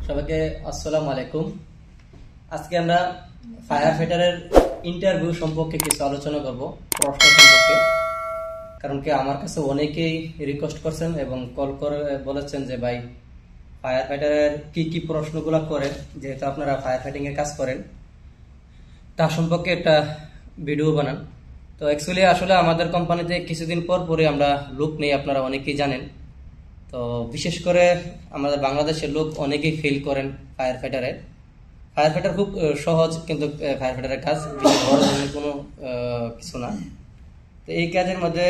সবাইকে আসসালামু আলাইকুম। আজকে আমরা ফায়ার ফাইটারের ইন্টারভিউ সম্পর্কে কিছু আলোচনা করব, প্রশ্ন সম্পর্কে। কারণ কি আমার কাছে অনেকেই রিকোয়েস্ট করছেন এবং কল করে বলেছেন যে ভাই ফায়ার ফাইটারের কি কি প্রশ্নগুলো করেন, যেহেতু আপনারা ফায়ার ফাইটিং এর কাজ করেন তার সম্পর্কে একটা ভিডিও বানান। তো অ্যাকচুয়ালি আসলে আমাদের কোম্পানিতে কিছুদিন পর পরে আমরা লোক নেই, আপনারা অনেকেই জানেন। তো বিশেষ করে আমাদের বাংলাদেশের লোক অনেকেই ফেল করেন ফায়ার ফাইটারে। ফায়ার ফাইটার খুব সহজ, কিন্তু ফায়ার ফাইটারের কাজ বিশেষ বড় ধরনের কোনো কিছু না। তো এই কাজের মধ্যে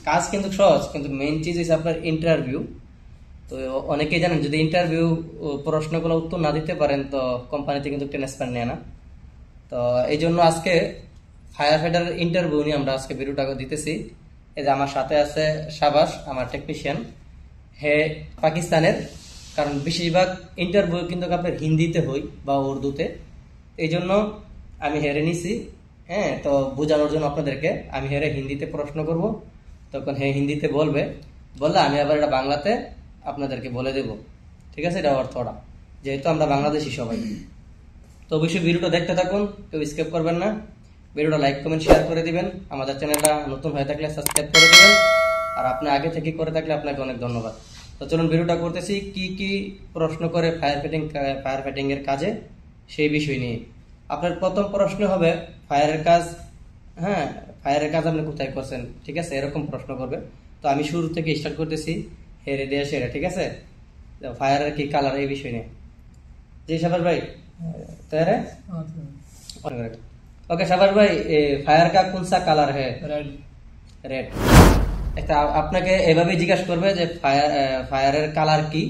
কাজ কিন্তু সহজ, কিন্তু মেইন চিজ হচ্ছে আপনার ইন্টারভিউ। তো অনেকেই জানেন যদি ইন্টারভিউ প্রশ্নগুলো উত্তর না দিতে পারেন তো কোম্পানিতে কিন্তু ট্রান্সফার নেয় না। তো এই জন্য আজকে ফায়ার ফাইটারের ইন্টারভিউ নিয়ে আমরা আজকে ভিডিওটা দিতেছি। এই যে আমার সাথে আছে শাবাশ, আমার টেকনিশিয়ান, হে পাকিস্তানের। কারণ বেশিরভাগ ইন্টারভিউ কিন্তু আপনার হিন্দিতে হই বা উর্দুতে, এই জন্য আমি হেরে নিছি। হ্যাঁ, তো বোঝানোর জন্য আপনাদেরকে আমি হেরে হিন্দিতে প্রশ্ন করব, তখন হে হিন্দিতে বলবে, বললে আমি আবার এটা বাংলাতে আপনাদেরকে বলে দেব। ঠিক আছে, এটা অর্থটা, যেহেতু আমরা বাংলাদেশি সবাই। তো অবশ্যই ভিডিওটা দেখতে থাকুন, কেউ স্কিপ করবেন না। ভিডিওটা লাইক কমেন্ট শেয়ার করে দিবেন, আমাদের চ্যানেলটা নতুন হয়ে থাকলে সাবস্ক্রাইব করে দিবেন, আর আপনি আগে থেকে করে থাকলে আপনাকে অনেক ধন্যবাদ। তো চলুন ভিডিওটা করতেছি কি কি প্রশ্ন করে ফায়ার ফাইটিং এর কাজে, সেই বিষয় নিয়ে। আপনার প্রথম প্রশ্ন হবে ফায়ারের কাজ। হ্যাঁ, ফায়ারের কাজ আপনি কোথায় করছেন, ঠিক আছে, এরকম প্রশ্ন করবে। তো আমি শুরু থেকে স্টার্ট করতেছি, হেরে দিয়ে সেরে, ঠিক আছে। ফায়ারের কি কালার, এই বিষয় নিয়ে। জি শাবাশ ভাই, तैयार है? ओके শাবাশ ভাই, ফায়ার का कौन सा कलर है? রেড। একটা আপনাকে এভাবে জিজ্ঞাসা করবে যে ফায়ারের কালার কি,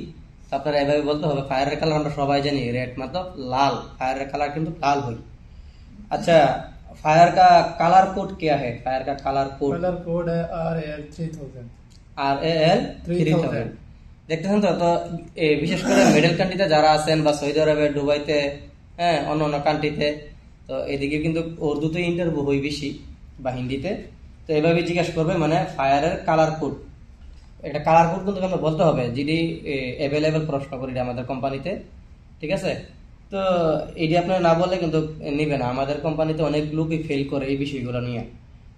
আপনারা এভাবে বলতে হবে ফায়ারের কালার আমরা সবাই জানি রেড, मतलब লাল। ফায়ারের কালার কিন্তু লাল হয়। আচ্ছা, फायर का कलर कोड क्या है? फायर का कलर कोड है RAL 3000। RAL 3000 দেখতেছেন তো। তো বিশেষ করে মিডল কান্ট্রিতে যারা আছেন বা সৌদি আরবে, দুবাইতে, হ্যাঁ, অন্য অন্য কান্ট্রিতে, তো এদিকে কিন্তু উর্দুতে ইন্টারভিউ হয় বেশি বা হিন্দিতে। তো এভাবে জিজ্ঞাসা করবে, মানে ফায়ারের কালার কোড। একটা কালার কোড কিন্তু আমরা বলতে হবে যদি অ্যাভেলেবেল প্রশ্ন করি আমাদের কোম্পানিতে, ঠিক আছে। তো এটি আপনারা না বললে কিন্তু নিবে না। আমাদের কোম্পানিতে অনেক লোকই ফেল করে এই বিষয়গুলো নিয়ে।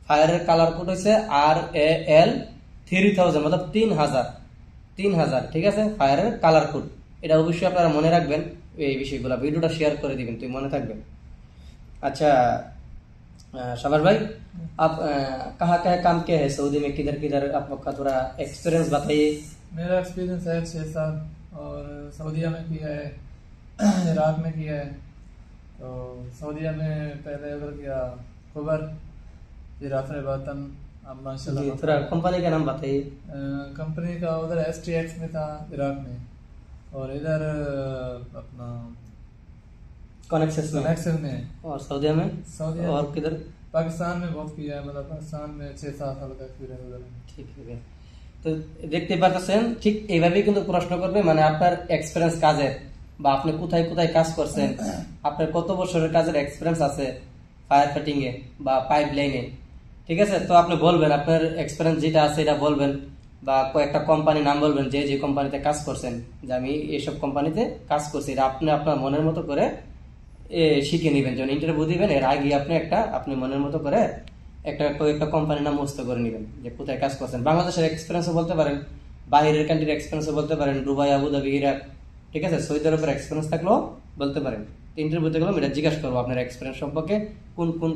ফায়ারের কালার কোড হচ্ছে RAL 3000, मतलब 3000, ঠিক আছে, ফায়ারের কালার কোড। এটা অবশ্যই আপনারা মনে রাখবেন এই বিষয়গুলো, ভিডিওটা শেয়ার করে দিবেন, তুই মনে থাকবেন। अच्छा शाबाश भाई, आप कहाँ कहाँ काम किया है सऊदी में, किधर किधर आपका थोड़ा एक्सपीरियंस बताइए। मेरा एक्सपीरियंस है 6 साल, और सऊदीया में किया है, इराक में किया है। तो सऊदीया में पहले उधर किया खबर, फिर आफर बातन। अब माशाल्लाह थोड़ा कंपनी का नाम बताइए। कंपनी का उधर STX में था, इराक में, और इधर अपना कनेक्शन में। और सऊदी में? सऊदी और किधर? पाकिस्तान में बहुत किया है, मतलब पाकिस्तान में 6-7 साल का एक्सपीरियंस उधर है। ঠিক আছে। তো দেখতে পাচ্ছেন ঠিক এইভাবেই কিন্তু প্রশ্ন করবে, মানে আপনার এক্সপেরিয়েন্স কাজের, বা আপনি কোথায় কোথায় কাজ করছেন, আপনার কত বছরের কাজের এক্সপেরিয়েন্স আছে ফায়ার ফাইটিং এ বা পাইপ লাইনে, ঠিক আছে। তো আপনি বলবেন আপনার এক্সপেরিয়েন্স যেটা আছে এটা বলবেন, বা কয়েকটা কোম্পানির নাম বলবেন যে যে কোম্পানিতে কাজ করছেন, যে আমি এইসব কোম্পানিতে কাজ করছি। এটা আপনি আপনার মনের মতো করে শিখে নেবেন। যখন ইন্টারভিউ দিবেন এর আগে আপনি মনের মতো করে কয়েকটা কোম্পানির নাম মুখস্থ করে নেবেন, যে কোথায় কাজ করছেন। বাংলাদেশের এক্সপিরিয়েন্সও বলতে পারেন, বাইরের কান্ট্রির এক্সপিরিয়েন্সও বলতে পারেন, দুবাই, আবুধাবি, ইরাক, ঠিক আছে, সৌদি আরবের এক্সপিরিয়েন্স থাকলেও বলতে পারেন। ইন্টারভিউতে গেলাম এটা জিজ্ঞাসা করবো আপনার এক্সপিরিয়েন্স সম্পর্কে, কোন কোন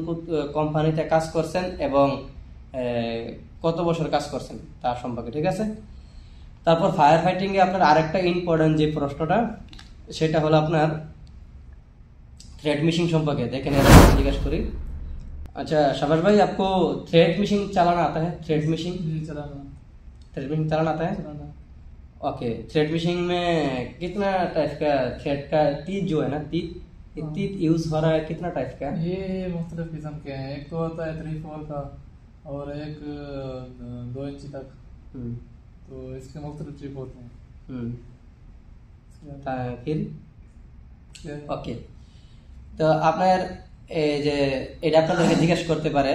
কোম্পানিতে কাজ করছেন এবং কত বছর কাজ করছেন তার সম্পর্কে, ঠিক আছে। তারপর ফায়ার ফাইটিং এ আপনার আরেকটা ইম্পর্টেন্ট যে প্রশ্নটা, সেটা হলো আপনার थ्रेड मिशिंग সম্পর্কে। দেখেন জিজ্ঞাসা করি। अच्छा शाबाश भाई, आपको थ्रेड मिशिंग चलाना आता है? थ्रेड मिशिंग चलाना आता है? ओके, थ्रेड मिशिंग में कितना टाइप का थ्रेड का तीत जो है ना, तीत यूज हो रहा है, कितना टाइप का? ये मुख्तलिफ किस्म के हैं। एक तो होता है 3-4 का, और एक 2 इंच तक। तो इसके मुख्तलिफ टिप होते हैं। फिर ओके, তো আপনার এই যে এটা আপনাদেরকে জিজ্ঞেস করতে পারে,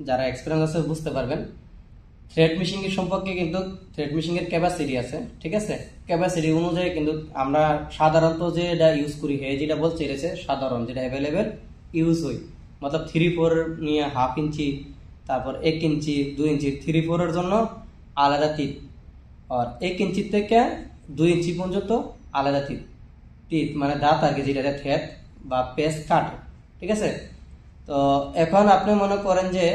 যারা এক্সপেরিয়েন্স আছে বুঝতে পারবেন। থ্রেড মেশিং এর সম্পর্কে কিন্তু থ্রেড মেশিং এর ক্যাপাসিটি আছে, ঠিক আছে? ক্যাপাসিটি অনুযায়ী কিন্তু আমরা সাধারণত যেটা ইউজ করি, যেটা বলছে এটা হচ্ছে সাধারণ যেটা অ্যাভেলেবেল ইউজ হয়, মতলব 3-4 নিয়ে 1/2 ইঞ্চি, তারপর 1 ইঞ্চি, 2 ইঞ্চি। 3-4 এর জন্য আলাদা টিপ, আর 1 ইঞ্চি থেকে 2 ইঞ্চি পর্যন্ত আলাদা টিপ। টিপ মানে দাঁত আর কি, যেটা থ্রেড বা পেস্ট কাটে, ঠিক আছে? তো এখন আপনি মনে করেন যে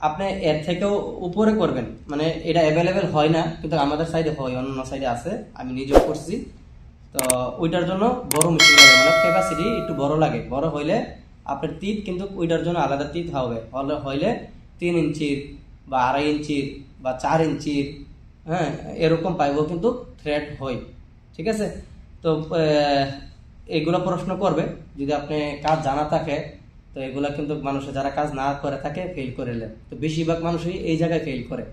আপনি এর থেকেও উপরে করবেন, মানে এটা অ্যাভেলেবেল হয় না, কিন্তু আমাদের সাইডে হয়, অন্য সাইডে আছে, আমি নিজেও করছি। তো ওইটার জন্য বড় মেশিন লাগে, মানে ক্যাপাসিটি একটু বড় লাগে। বড় হইলে আপনার টিপ কিন্তু ওইটার জন্য আলাদা টিপ হবে, হইলে 3 ইঞ্চির বা 2.5 ইঞ্চির বা 4 ইঞ্চির, হ্যাঁ, এরকম পাইবো কিন্তু থ্রেড হয়, ঠিক আছে? তো এগুলো প্রশ্ন করবে যদি আপনি কাজ জানা থাকে। তো এগুলা কিন্তু মানুষের যারা কাজ না করে থাকে ফেল করে নেন, তো বেশিরভাগ মানুষই এই জায়গায় ফেল করে।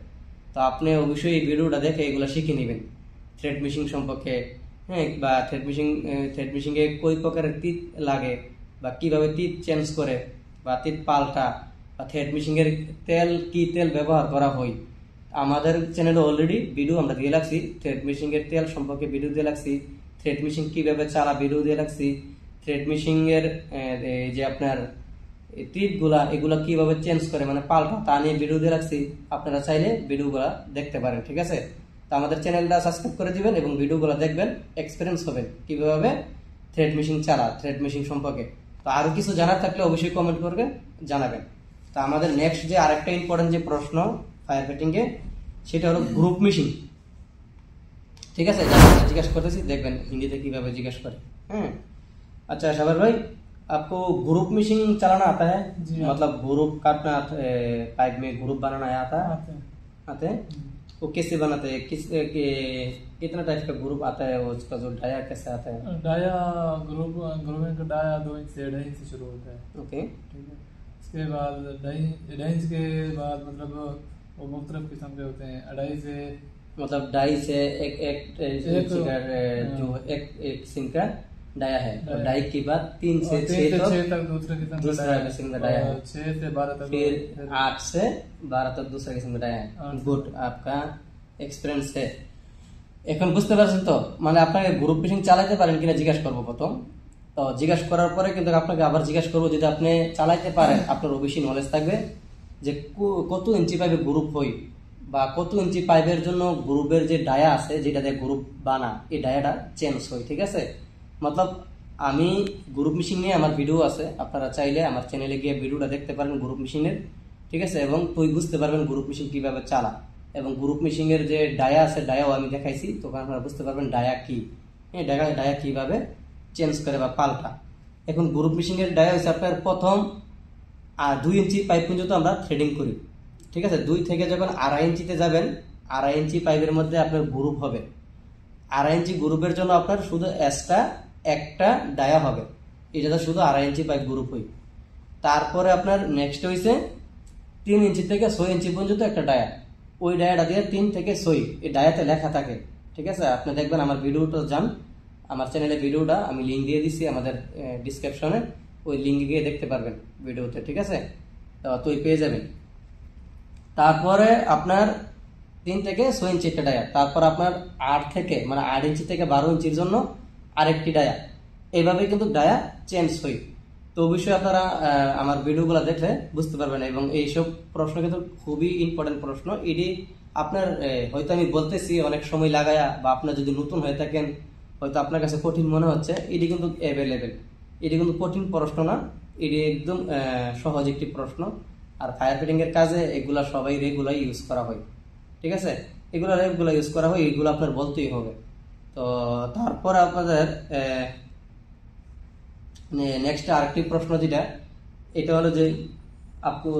তো আপনি অবশ্যই এই ভিডিওটা দেখে এগুলো শিখে নেবেন থ্রেড মেশিং সম্পর্কে, হ্যাঁ, বা থ্রেড মেশিং এ কই প্রকারের টিপ লাগে, বা কিভাবে টিপ চেঞ্জ করে বা টিপ পাল্টা, বা থ্রেড মেশিং এর তেল কি তেল ব্যবহার করা হয়। আমাদের চ্যানেলে অলরেডি ভিডিও আমরা দিয়ে রাখছি, থ্রেড মেশিং এর তেল সম্পর্কে ভিডিও দিয়ে রাখছি, থ্রেড মেশিং কিভাবে চালা ভিডিও দিয়ে রাখছি, থ্রেড মেশিং এর যে আপনার টিপ গুলা এগুলা কিভাবে চেঞ্জ করে মানে পাল্টা তা নিয়ে ভিডিও দিয়ে রাখছি। আপনারা চাইলে ভিডিওগুলা দেখতে পারেন, ঠিক আছে? তো আমাদের চ্যানেলটা সাবস্ক্রাইব করে দিবেন এবং ভিডিওগুলো দেখবেন, এক্সপিরিয়েন্স হবেন কিভাবে থ্রেড মেশিং চালা, থ্রেড মেশিং সম্পর্কে। তো আরো কিছু জানার থাকলে অবশ্যই কমেন্ট করবেন, জানাবেন। তো আমাদের নেক্সট যে আরেকটা ইম্পর্টেন্ট যে প্রশ্ন ফায়ার ফাইটিং এ, সেটা হলো গ্রুপ মেশিং, ঠিক আছে? জিজ্ঞাসা করতেছি, দেখবেন হিন্দিতে কিভাবে জিজ্ঞাসা করে। হ্যাঁ, अच्छा शबर भाई, आपको ग्रुप मिशिंग चलाना आता है? जी, मतलब ग्रुप काटना, पाइप में ग्रुप बनाना आता है? आते हैं। आते हैं? वो कैसे बनाते हैं, कितना टाइप का ग्रुप आता है, उसका जो डाया कैसे आता है? डाया ग्रुपिंग का डाया 2 इंच से 2.5 इंच से शुरू होता है, ओके, ठीक है। उसके बाद 2.5 इंच के बाद मतलब वो मुख्तलिफ किस्म के होते हैं। 2.5 से मतलब डाई से एक इंच का जो एक सिंह का डाया है, और डाई के बाद 3 से 6 तक दूसरे किस्म दूसरा किस्म का डाया है, 6 से 12 तक, फिर 8 से 12 तक दूसरा किस्म का डाया है। गुड, आपका এক্সপেরিয়েন্স है। এখন বুঝতে পারছেন তো, মানে আপনাকে গ্রুপ মেশিন চালাতে পারেন কিনা জিজ্ঞাসা করবো প্রথম। তো জিজ্ঞাসা করার পরে কিন্তু আপনাকে আবার জিজ্ঞাসা করবো, যদি আপনি চালাইতে পারেন আপনার বেশি নলেজ থাকবে যে কত ইঞ্চি পাইপে গ্রুপ হয়, বা কত ইঞ্চি পাইপের জন্য গ্রুপের যে ডায়া আছে যেটা দিয়ে গ্রুপ বানা, এই ডায়াটা চেঞ্জ হয়, ঠিক আছে? মতলব আমি গ্রুপ মেশিন নিয়ে আমার ভিডিও আছে, আপনারা চাইলে আমার চ্যানেলে গিয়ে ভিডিওটা দেখতে পারেন গ্রুপ মেশিনের, ঠিক আছে? এবং তুই বুঝতে পারবেন গ্রুপ মেশিন কিভাবে চালা, এবং গ্রুপ মেশিং এর যে ডায়া আছে ডায়াও আমি দেখাইছি, তখন আপনারা বুঝতে পারবেন ডায়া কি, হ্যাঁ, ডায়া কিভাবে চেঞ্জ করে বা পাল্টা। এখন গ্রুপ মেশিং এর ডায়া হচ্ছে আপনার প্রথম 2 ইঞ্চি পাইপ পর্যন্ত আমরা থ্রেডিং করি, ঠিক আছে? 2 থেকে যখন 2.5 ইঞ্চিতে যাবেন, 2.5 ইঞ্চি পাইপের মধ্যে আপনার গ্রুপ হবে। 2.5 ইঞ্চি গ্রুপের জন্য আপনার শুধু এক্সট্রা একটা ডায়া হবে, এটা শুধু 2.5 ইঞ্চি পাইপ গ্রুপ হয়। তারপরে আপনার নেক্সট হয়েছে 3 ইঞ্চি থেকে 6 ইঞ্চি পর্যন্ত একটা ডায়া, ওই ডায়াটা দিয়ে 3 থেকে 6 এই ডায়াতে লেখা থাকে, ঠিক আছে? আপনি দেখবেন আমার ভিডিওটা যান, আমার চ্যানেলে ভিডিওটা আমি লিঙ্ক দিয়ে দিচ্ছি আমাদের ডিসক্রিপশনে, ওই লিঙ্কে গিয়ে দেখতে পারবেন ভিডিওতে, ঠিক আছে? তো পেয়ে যাবেন। তারপরে আপনার 3 থেকে 6 ইঞ্চি একটা ডায়া, তারপর আপনার 8 থেকে মানে 8 ইঞ্চি থেকে 12 ইঞ্চির জন্য আরেকটি ডায়া, এইভাবে কিন্তু ডায়া চেঞ্জ হয়। তো অবশ্যই আপনারা আমার ভিডিওগুলো দেখলে বুঝতে পারবেন, এবং এইসব প্রশ্ন কিন্তু খুবই ইম্পর্টেন্ট প্রশ্ন। এটি আপনার হয়তো আমি বলতেছি অনেক সময় লাগায়া, বা আপনার যদি নতুন হয়ে থাকেন হয়তো আপনার কাছে কঠিন মনে হচ্ছে, এটি কিন্তু অ্যাভেলেবেল, এটি কিন্তু কঠিন প্রশ্ন না, এটি একদম সহজ একটি প্রশ্ন। আর ফায়ার ফাইটিং এর কাজে এগুলা সবাই রেগুলার ইউজ করা হয়, ঠিক আছে? এগুলো রেগুলার ইউজ করা হয়, এগুলো আপনার বলতেই হবে। তো তারপর আপনাদের नेक्स्ट आरेकटी प्रश्न जेटा এটা হলো যে आपको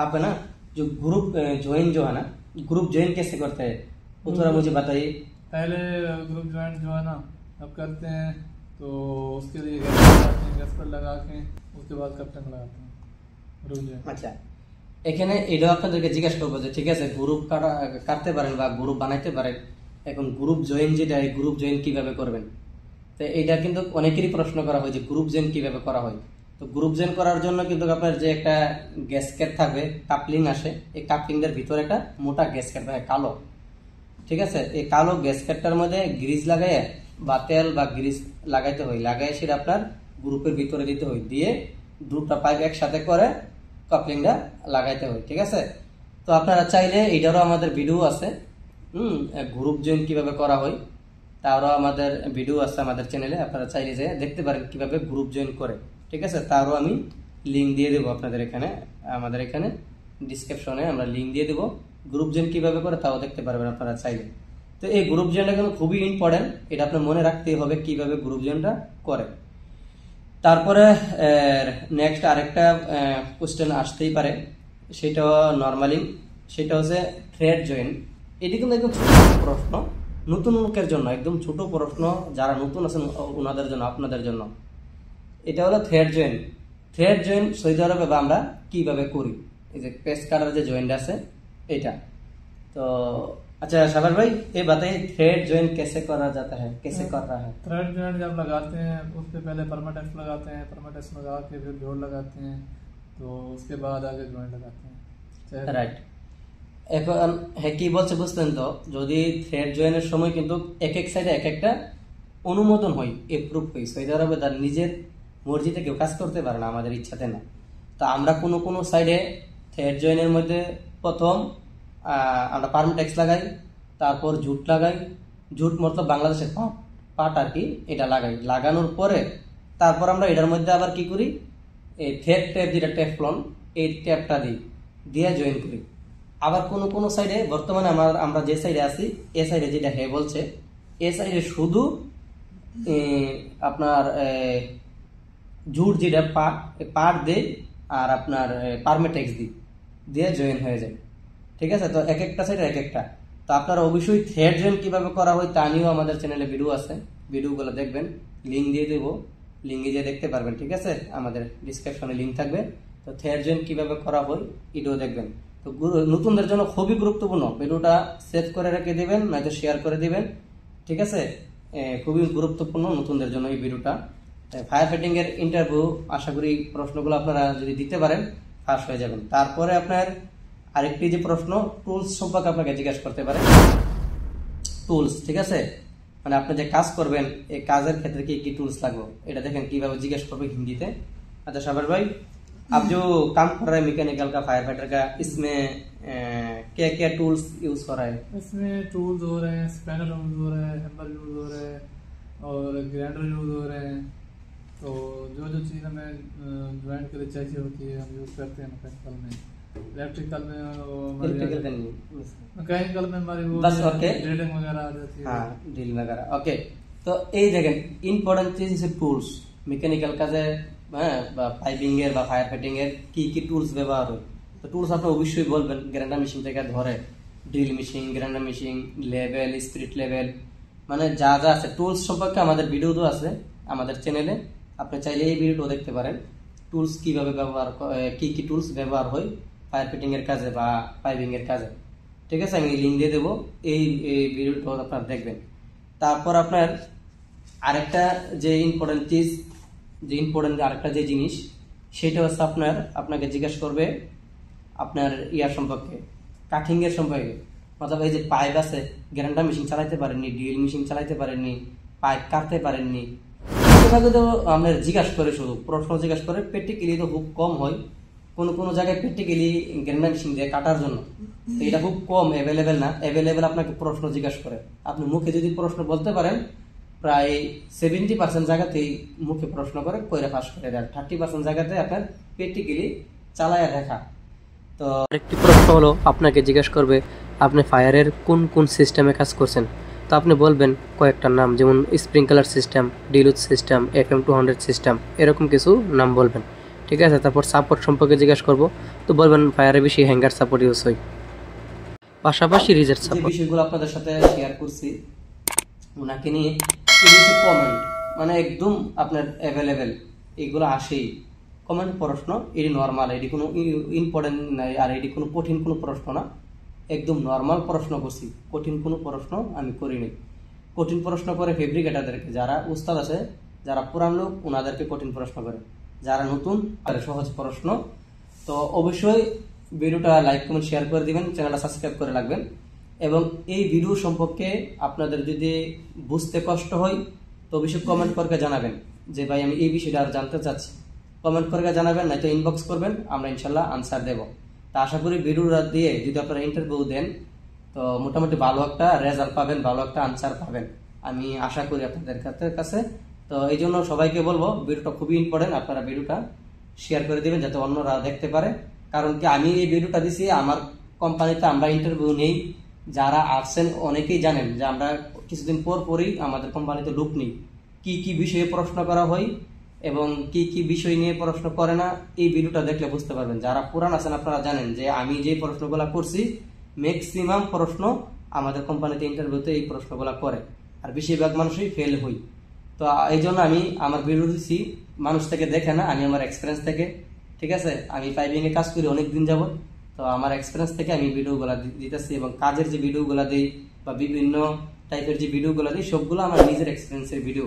आप है ना जो ग्रुप ज्वाइन जो है ना, ग्रुप ज्वाइन कैसे करते हैं वो थोड़ा मुझे बताइए। पहले ग्रुप ज्वाइन जो है ना अब करते हैं, तो उसके लिए गैस पर लगा के उसके बाद कप्टन लगाते हैं ग्रुप ज्वाइन। আচ্ছা, এখানে এটা আপনাদেরকে জিজ্ঞাসা করবো যে ঠিক আছে গ্রুপ কাটতে পারেন বা গ্রুপ বানাইতে পারেন, এখন গ্রুপ জয়েন যেটা এই গ্রুপ জয়েন কিভাবে করবেন, তো এটা কিন্তু অনেকেরই প্রশ্ন করা হয় যে গ্রুপ জয়েন কিভাবে করা হয়। তো তো গ্রুপ জয়েন করার জন্য কিন্তু আপনার যে একটা গ্যাসকেট থাকবে, কাপলিং আসে, এই কাপলিং এর ভিতরে একটা মোটা গ্যাসকেট থাকে কালো, ঠিক আছে। এই কালো গ্যাসকেটটার মধ্যে গ্রিজ লাগাই বা তেল বা গ্রিজ লাগাইতে হয়, লাগাই সেটা আপনার গ্রুপের ভিতরে দিতে হয়, দিয়ে দুটা পাইপ একসাথে করে কাপলিংটা লাগাইতে হয়, ঠিক আছে। তো আপনারা চাইলে এটারও আমাদের ভিডিও আছে, গ্রুপ জয়েন কিভাবে করা হয় তারও আমাদের ভিডিও আছে আমাদের চ্যানেলে, আপনারা চাইলে যে দেখতে পারেন কিভাবে গ্রুপ জয়েন করে, ঠিক আছে। তারও আমি লিঙ্ক দিয়ে দেবো আপনাদের এখানে, আমাদের এখানে ডিসক্রিপশনে আমরা লিঙ্ক দিয়ে দেবো, গ্রুপ জয়েন কিভাবে করে তাও দেখতে পারবেন আপনারা চাইলে। তো এই গ্রুপ জয়েনটা কিন্তু খুবই ইম্পর্টেন্ট, এটা আপনার মনে রাখতেই হবে কিভাবে গ্রুপ জয়েনটা করে। তারপরে নেক্সট আরেকটা কোশ্চেন আসতেই পারে, সেটা নর্মালি, সেটা হচ্ছে থ্রেড জয়েন। এটি কিন্তু একদম ছোট প্রশ্ন, নতুন লোকের জন্য একদম ছোট প্রশ্ন, যারা নতুন আছেন ওনাদের জন্য, আপনাদের জন্য। এটা হলো thread join. Thread join Saudi আরবে আমরা কিভাবে করি, এই যে পেস কাটার যে জয়েন্ট আছে এটা। তো अच्छा शबर भाई ये बताइए थ्रेड जॉइन कैसे करा जाता है, कैसे कर रहा है? थ्रेड जॉइंट जब लगाते हैं उसके पहले परमाटेक्स लगाते हैं, परमाटेक्स लगा के फिर जोड़ लगाते हैं, तो उसके बाद आगे जॉइंट लगाते हैं, রাইট। এখন হ্যাঁ কি বলছে বুঝলেন তো, যদি থ্রেড জয়েনের সময় কিন্তু এক এক সাইডে এক একটা অনুমোদন হয়, এপ্রুভ হয়। সৌদি আরবে তার নিজের মর্জিতে কেউ কাজ করতে পারে না, আমাদের ইচ্ছাতে না। তো আমরা কোনো সাইডে থ্রেড জয়েনের মধ্যে প্রথম আমরা পারমাটেক্স লাগাই, তারপর জুট লাগাই, জুট মতলব বাংলাদেশের পাট আর কি, এটা লাগাই। লাগানোর পরে তারপর আমরা এটার মধ্যে আবার কি করি, এই থ্রেড ট্যাপ যেটা টেফলন, এই ট্যাপটা দিই, দিয়ে জয়েন করি। আবার কোনো সাইডে বর্তমানে আমরা যে সাইডে আছি, এ সাইডে যেটা হে বলছে, এ সাইডে শুধু আপনার জুট যেটা পাট দেই আর আপনার পারমাটেক্স দিই, দিয়ে জয়েন হয়ে যায়, ঠিক আছে। তো এক একটা সাইডে এক একটা। তো আপনারা অবশ্যই থ্রেড জয়েন কিভাবে করা হয় তা নিয়েও আমাদের চ্যানেলে ভিডিও আছে, ভিডিওগুলো দেখবেন, লিঙ্ক দিয়ে দেবো, লিঙ্কে গিয়ে দেখতে পারবেন, ঠিক আছে। আমাদের ডিসক্রিপশনে লিঙ্ক থাকবে। তো থ্রেড জয়েন কিভাবে করা হয় এটাও দেখবেন। তো নতুনদের জন্য খুবই গুরুত্বপূর্ণ, ভিডিওটা সেভ করে রেখে দিবেন, নয়তো শেয়ার করে দিবেন, ঠিক আছে। খুবই গুরুত্বপূর্ণ নতুনদের জন্য এই ভিডিওটা। ফায়ার ফাইটিং এর ইন্টারভিউ আশা করি প্রশ্নগুলো আপনারা যদি দিতে পারেন পাস হয়ে যাবেন। তারপরে আপনার আরেকটি যে প্রশ্ন, টুলস সম্পর্কে আপনাকে জিজ্ঞাসা করতে পারে। টুলস, ঠিক আছে, মানে আপনি যে কাজ করবেন এই কাজের ক্ষেত্রে কি কি টুলস লাগবে, এটা দেখেন কিভাবে জিজ্ঞেস করবে হিন্দিতে। अच्छा शबर भाई, आप जो काम कर रहे हैं मैकेनिकल का, फायर फाइटर का, इसमें क्या क्या टूल्स यूज हो रहा है? इसमें टूल्स हो रहे हैं, स्पैनर यूज हो रहे हैं, हैमर यूज हो रहे हैं और ग्राइंडर यूज हो रहे हैं। तो जो चीज़ हमें ज्वाइंट के लिए चाहिए होती है हम यूज करते हैं मैकेनिकल में। इलेक्ट्रिकल में मैकेनिकल में हमारी वो बस ओके, ड्रिलिंग वगैरह आ जाती है। हाँ ड्रिल वगैरह ओके। तो এই দেখেন ইম্পর্টেন্ট থিংস টুলস, মেকানিক্যাল কাজে হ্যাঁ বা পাইপিং এর বা ফায়ার ফাইটিং এর কি কি টুলস ব্যবহার হয়। তো টুলস আপনি অবশ্যই বলবেন, গ্রাইন্ডার মেশিন থেকে ধরে drill machine, grinder machine, level, spirit level, মানে যা যা আছে টুলস সম্পর্কে আমাদের ভিডিও তো আছে আমাদের চ্যানেলে, আপনি চাইলে এই ভিডিওটাও দেখতে পারেন। টুলস কিভাবে ব্যবহার, কি কি টুলস ব্যবহার হয় ফায়ার ফাইটিং এর কাজে বা পাইপিং এর কাজে, ঠিক আছে। আমি লিঙ্ক দিয়ে দেবো, এই ভিডিওটা আপনারা দেখবেন। তারপর আপনার আরেকটা যে ইম্পর্টেন্ট চিজ, যে ইম্পর্টেন্ট আরেকটা যে জিনিস, সেটা হচ্ছে আপনাকে জিজ্ঞাসা করবে আপনার ইয়ার সম্পর্কে, কাটিং এর সম্পর্কে। মতলব এই যে পাইপ আছে, গ্রাইন্ডার মেশিন চালাইতে পারেননি, ড্রিল মেশিন চালাইতে পারেননি, পাইপ কাটতে পারেননি, তো আপনার জিজ্ঞাসা করে, শুধু প্রশ্ন জিজ্ঞাসা করে। প্র্যাকটিক্যালি তো খুব কম হয়, কোন জায়গায় প্র্যাকটিক্যালি গ্রাইন্ডার মেশিন দিয়ে কাটার জন্য, তো এটা খুব কম, অ্যাভেলেবেল না। অ্যাভেলেবেল আপনাকে প্রশ্ন জিজ্ঞাসা করে, আপনি মুখে যদি প্রশ্ন বলতে পারেন প্রায় 70% জায়গাতেই মুখে প্রশ্ন করে কইরা পাস করে দেয়, 30% জায়গাতে আপনার প্র্যাকটিক্যালি চালায় দেখা। তো আরেকটি প্রশ্ন হলো, আপনাকে জিজ্ঞাসা করবে আপনি ফায়ারের কোন কোন সিস্টেমে কাজ করছেন। তো আপনি বলবেন কয়েকটা নাম, যেমন sprinkler system, deluge system, FM200 system, এরকম কিছু নাম বলবেন, ঠিক আছে। তারপর সাপোর্ট সম্পর্কে জিজ্ঞাসা করবো, তো বলবেন ফায়ারে বেশি হ্যাঙ্গার সাপোর্ট ইউজ হয়, পাশাপাশি রিজার্ভ সাপোর্ট। বিষয়গুলো আপনাদের সাথে শেয়ার করছি ওনাকে নিয়ে, কমেন্ট মানে একদম আপনার অ্যাভেলেবেল, এগুলো আসেই কমেন্ট প্রশ্ন, এটি নর্মাল, এটি কোনো ইম্পর্টেন্ট নাই, আর এটি কোনো কঠিন কোনো প্রশ্ন না, একদম নর্মাল প্রশ্ন করছি, কঠিন কোনো প্রশ্ন আমি করিনি। কঠিন প্রশ্ন করে ফেব্রিকেটারদেরকে, যারা উস্তাদ আছে, যারা পুরান লোক, ওনাদেরকে কঠিন প্রশ্ন করে, যারা নতুন আর সহজ প্রশ্ন। তো অবশ্যই ভিডিওটা লাইক কমেন্ট শেয়ার করে দিবেন, চ্যানেলটা সাবস্ক্রাইব করে রাখবেন। এবং এই ভিডিও সম্পর্কে আপনাদের যদি বুঝতে কষ্ট হয় তো অবশ্যই কমেন্ট করে জানাবেন যে ভাই আমি এই বিষয়টা আর জানতে চাচ্ছি। কমেন্ট করে জানাবেন, নয়তো ইনবক্স করবেন, আমরা ইনশাল্লাহ আনসার দেব। তা আশা করি ভিডিওটা দিয়ে যদি আপনারা ইন্টারভিউ দেন তো মোটামুটি ভালো একটা রেজাল্ট পাবেন, ভালো একটা আনসার পাবেন, আমি আশা করি আপনাদের কাছে। তো এই জন্য সবাইকে বলবো ভিডিওটা খুবই ইম্পর্টেন্ট, আপনারা ভিডিওটা শেয়ার করে দিবেন যাতে অন্যরা দেখতে পারে। কারণ কি আমি এই ভিডিওটা দিছি আমার কোম্পানিতে আমরা ইন্টারভিউ নেই, যারা আসছেন অনেকেই জানেন যে আমরা কিছুদিন পরই আমাদের কোম্পানিতে লোক নেই। কি কি বিষয়ে প্রশ্ন করা হয় এবং কি কি বিষয় নিয়ে প্রশ্ন করে না, এই ভিডিওটা দেখলে বুঝতে পারবেন। যারা পুরান আছেন আপনারা জানেন যে আমি যে প্রশ্নগুলো করছি ম্যাক্সিমাম প্রশ্ন আমাদের কোম্পানিতে ইন্টারভিউতে এই প্রশ্নগুলো করে, আর বেশিরভাগ মানুষই ফেল হই। তো এই জন্য আমি আমার ভিডিও দিচ্ছি মানুষ থেকে দেখে না, আমি আমার এক্সপিরিয়েন্স থেকে, ঠিক আছে, আমি পাইপিং এ কাজ করি অনেকদিন যাবত, তো আমার এক্সপিরিয়েন্স থেকে আমি ভিডিওগুলো দিতেছি। এবং কাজের যে ভিডিওগুলো দিই বা বিভিন্ন টাইপের যে ভিডিওগুলো দিই সবগুলো আমার নিজের এক্সপিরিয়েন্সের ভিডিও,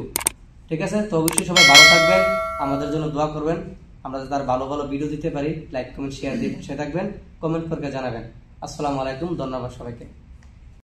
ঠিক আছে। তো অবশ্যই সবাই ভালো থাকবেন, আমাদের জন্য দোয়া করবেন, আমরা যাতে আর ভালো ভালো ভিডিও দিতে পারি। লাইক কমেন্ট শেয়ার দিয়ে বসে থাকবেন, কমেন্ট করে জানাবেন। আসসালামু আলাইকুম, ধন্যবাদ সবাইকে।